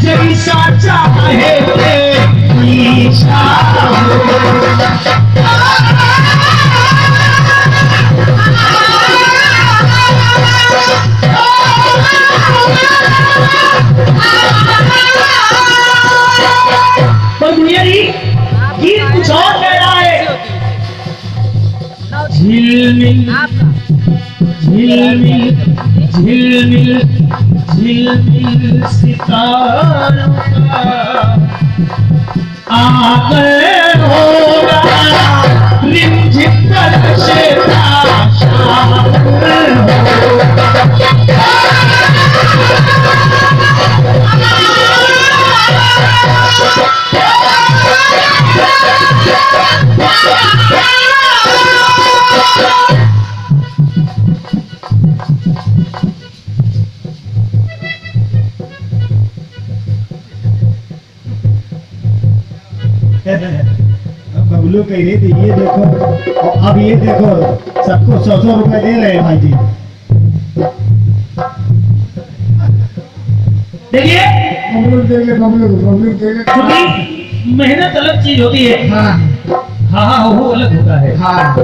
जैसा चाहे ईशा पर भैया जी गीत कुछ और कह रहा है। झिलमिल झिलमिल झिलमिल झिलमिल सितारों का आकर होगा रिमझिम बरसता शाम बबलू कह रही थी ये देखो, अब ये देखो सबको 100-100 रुपए दे रहे हैं भाई जी। देखिए बबलू देंगे, बबलू देंगे। क्योंकि मेहनत अलग चीज होती है। हाँ हाँ हो अलग होता है। हाँ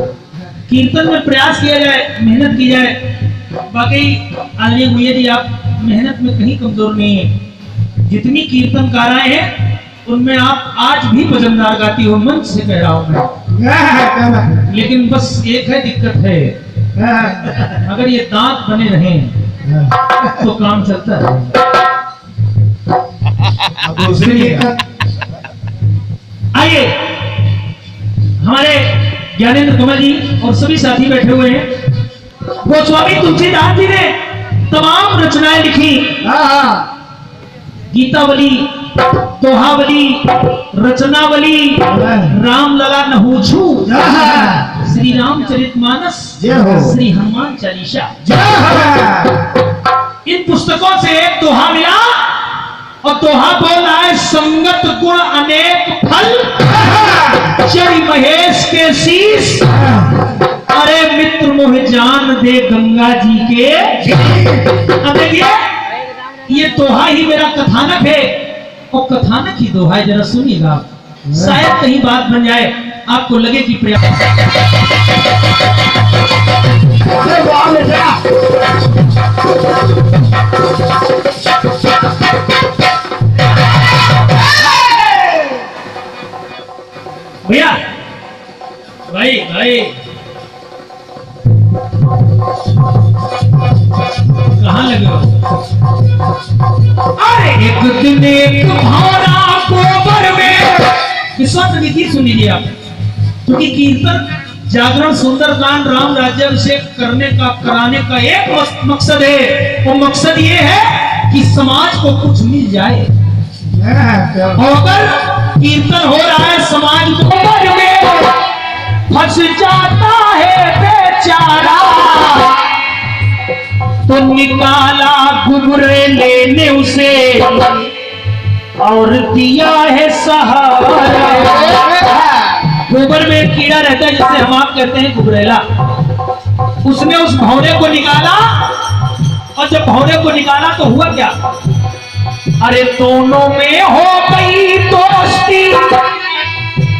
कीर्तन में प्रयास किया जाए, मेहनत की जाए। बाकी आदरणीय भैया जी आप मेहनत में कहीं कमजोर नहीं है। जितनी कीर्तनकाराएं हैं उनमें आप आज भी भजनदार गाती हो, मंच से कह रहा हूं मैं। लेकिन बस एक है दिक्कत है, अगर ये दांत बने रहे तो काम चलता है। आइए हमारे ज्ञानेंद्र कमल जी और सभी साथी बैठे हुए हैं। गोस्वामी तुलसीदास जी ने तमाम रचनाएं लिखी। गीतावली, दोहावली, रचनावली, रामलला नहुछू, श्री रामचरितमानस, श्री हनुमान चालीसा। इन पुस्तकों से एक दोहा मिला और दोहा बोल रहा है संगत गुण अनेक फल चढ़ी महेश के शीश। अरे मित्र मोह जान दे गंगा जी के। अब देखिए ये दोहा ही मेरा कथानक है और कथानक ही दोहा है, जरा सुनिएगा, शायद कहीं बात बन जाए, आपको लगे कि प्रयास। भैया भाई भाई कहाँ लगे हो? अरे एक दिन एक भावना गोबर में विश्वास विधि सुन लीजिए आप, क्योंकि कीर्तन जागरण सुंदरकांड राम राज्याभिषेक कराने का एक मकसद है। वो मकसद ये है कि समाज को कुछ मिल जाए। और अगर कीर्तन हो रहा है समाज गोबर में फंस जाता है बेचारा, तो निकाला गुबरे लेने उसे और दिया है सहारा। गोबर में एक कीड़ा रहता है जिसे हम आप कहते हैं गुबरेला। उसने उस भौरे को निकाला और जब भौरे को निकाला तो हुआ क्या? अरे दोनों में हो गई दोस्ती,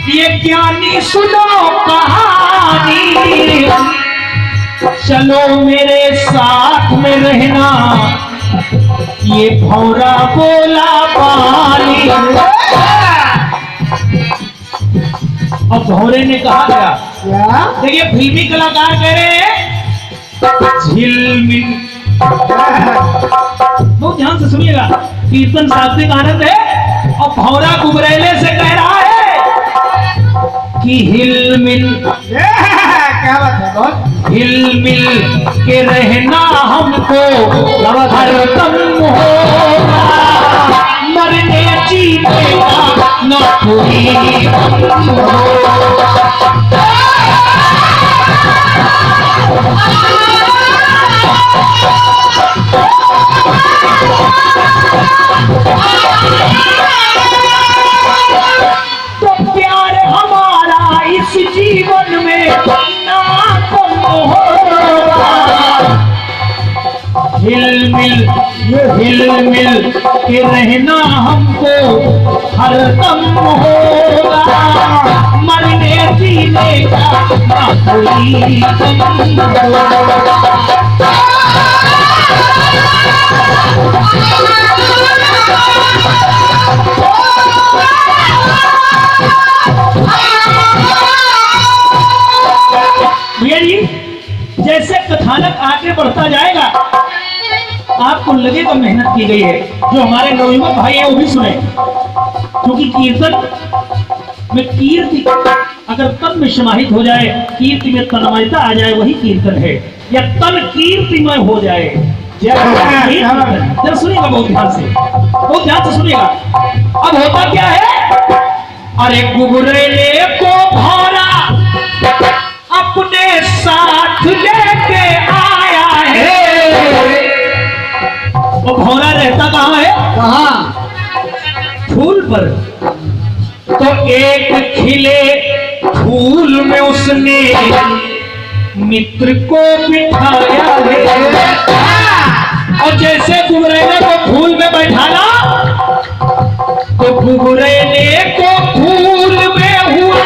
ये ज्ञानी सुनो कहानी। चलो मेरे साथ में रहना, ये भौरा बोला पानी। और भौरे ने कहा क्या? देखिए फिल्मी कलाकार कह रहे हैं झिलमिल। बहुत ध्यान से सुनिएगा, कीर्तन शास्त्रिक आनंद है। और भौरा गुबरेले से कह रहा है कि हिलमिल। क्या बात है? हिलमिल के रहना हमको हरदम होगा, मरने जीने का न कोई तो प्यार हमारा इस जीवन में ना कम होगा। हिलमिल मिल मिल के रहना हमको हरदम होगा, मरने जीने का ना कोई गम होगा। भैया जी, जैसे कथानक आगे बढ़ता जाएगा आपको लगेगा मेहनत की गई है। जो हमारे नवयुवक भाई है वो भी सुने, क्योंकि कीर्तन में कीर्ति अगर तन में समाहित हो जाए, कीर्ति में तन्मयता आ जाए, वही कीर्तन है। या तन कीर्तिमय हो जाए, जरा सुनिएगा बहुत ध्यान से सुनिएगा। अब होता क्या है, अरे गुबरेले को भौरा अपने साथ लेके आया है। वो भौरा रहता कहाँ है? कहाँ? फूल पर। तो एक खिले फूल में उसने मित्र को बिठाया है। और जैसे गुबरेले को फूल में बैठाना, तो गुबरेले को फूल में हुआ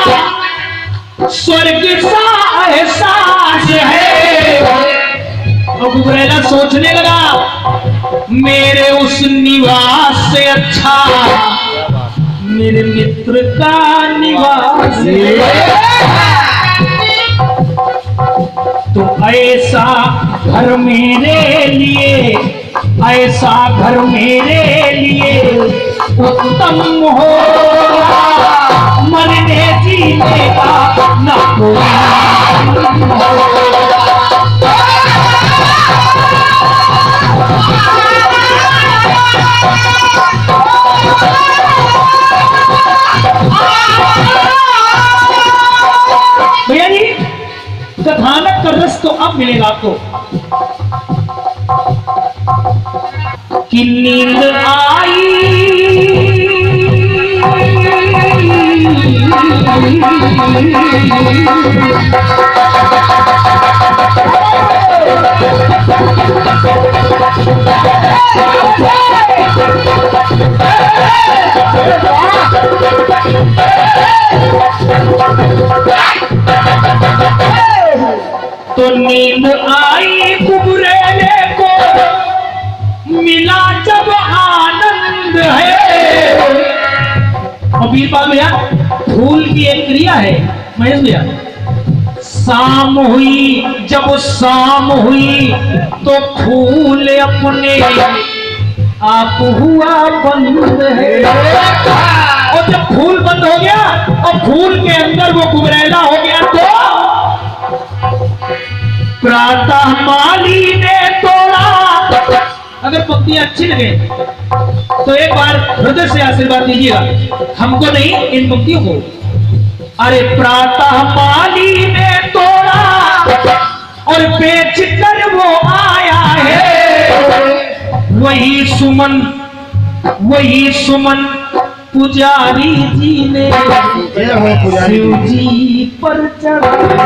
स्वर्ग सा एहसास है। और गुबरेला सोचने लगा, मेरे उस निवास से अच्छा मेरे मित्र का निवास है। तो ऐसा घर मेरे लिए, ऐसा घर मेरे लिए उत्तम हो, मरने जीने का ना कोई भैया जी, कथानक का रस तो अब मिलेगा आपको कि नींद आई तो नींद आई गुबरेले को, मिला जब आनंद है। और बीरपाल भैया, फूल की एक क्रिया है महेश भैया, शाम हुई, जब शाम हुई तो फूल अपने आप हुआ बंद है। और जब फूल बंद हो गया और फूल के अंदर वो गुबरेला हो गया, तो प्रातः माली ने तोड़ा। अगर पंक्तियां अच्छी लगे तो एक बार हृदय से आशीर्वाद दीजिएगा, हमको नहीं इन पंक्तियों को। अरे प्रातः माली ने तोड़ा और बेच कर वो आया है। वही सुमन पुजारी जी ने शिव जी पर चढ़ाया।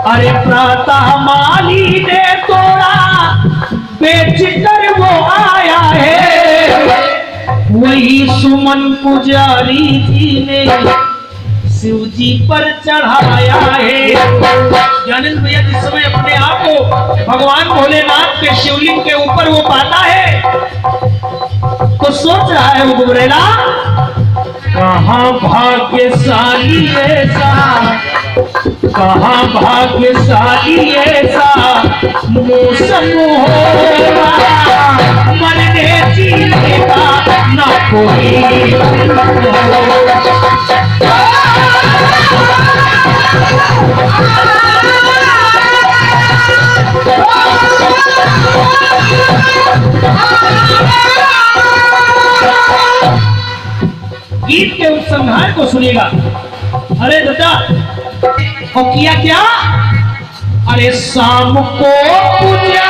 अरे प्रातः माली ने तोड़ा, बेच कर वो आया है। वही सुमन पुजारी जी ने शिव जी पर चढ़ाया है। ज्ञानेंद्र भैया जिस समय अपने आप को भगवान भोलेनाथ के शिवलिंग के ऊपर वो पाता है, तो सोच रहा है वो गुबरेला, कहाँ भाग्यशाली ऐसा, कहाँ भाग्यशाली ऐसा मौसम होगा, मरने जीने का ना कोई गीत के उपसंहार को सुनिएगा। अरे दादा, और किया क्या? अरे शाम को पूजा,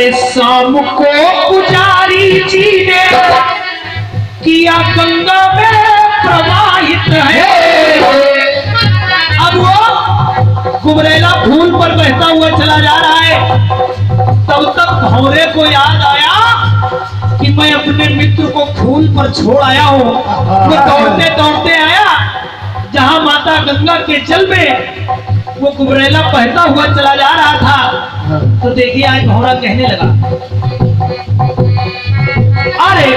अरे शाम को पुजारी जी ने किया गंगा में प्रवाहित है। अब वो कुबरेला फूल पर बहता हुआ चला जा रहा है। तब तक भौरे को याद आया कि मैं अपने मित्र को फूल पर छोड़ आया हूँ। वो दौड़ते दौड़ते आया जहां माता गंगा के जल में वो कुबरेला बहता हुआ चला जा रहा था। तो देखिए आज भौरा कहने लगा, अरे